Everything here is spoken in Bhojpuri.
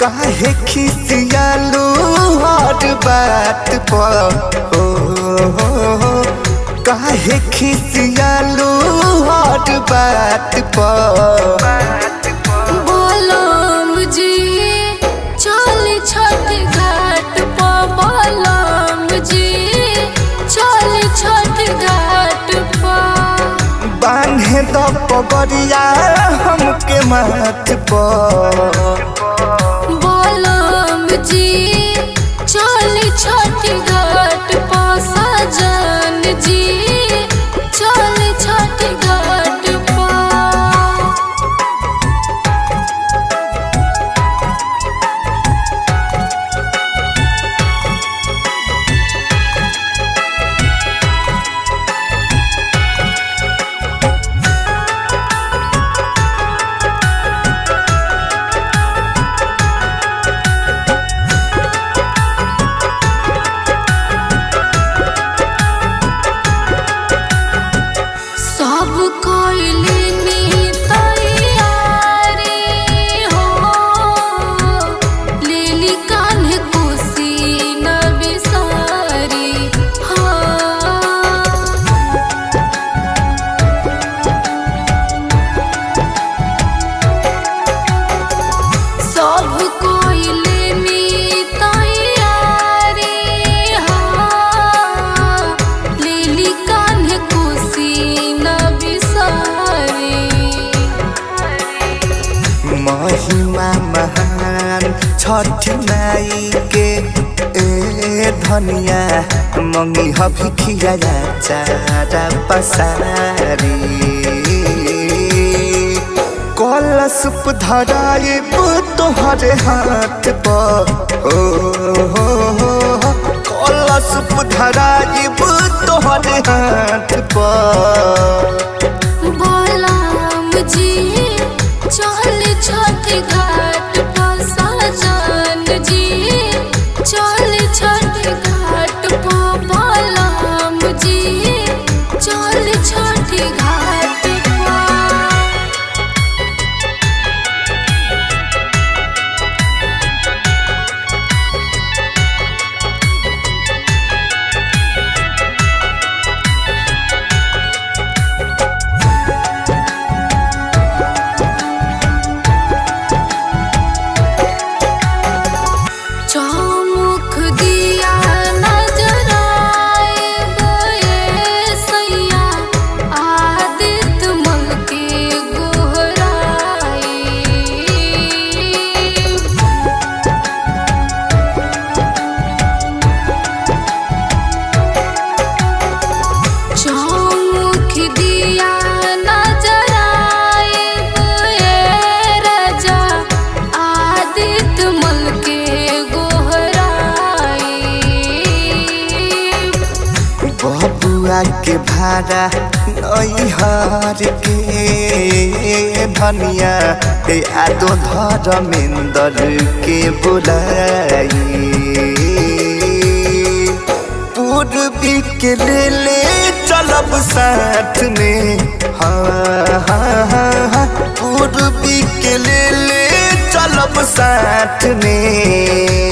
काहे खिसियालू हर बात पर हो काहे खिसियालू हर बात पर। बोलम जी चली छठ घाट पर, बोलम जी चली छठ घाट पर। बान्हे द पगड़िया हमके माथ पर। बोलम जी चली छठ घाट पर, सजन जी चली छठ घाट पर। सब कोइली तैयारी हो, लेली कान्हे कोसी न बिसारी हो। सब कोइली तैयारी हो, लेली कान्हे कोसी न बिसारी। महिमा महान छठ माई के ए धनिया मंगी भिखिया चारा पसारी। कलशुप धराइब तोहरे हाथ पर हो कलशुप धराइब तोहरे हाथ पर। बोलम जी चल छठ घाट पर, सजन जी चल छठ घाट पर। बोलम जी चल छठ घाट पर। चौमुख दिया नजर आएब ए सैया, आदित्य मल के गोहराए। चौमुख दिया नजर आएब ए राजा, आदित्य मल के गोहराए। बबुआ के भाड़ा नैहर के धनिया आदो धर्मेंद्र के बुलाई। पूर्वी के ले चलब साथ में हाँ पूर्वी के ले चलब साथ में।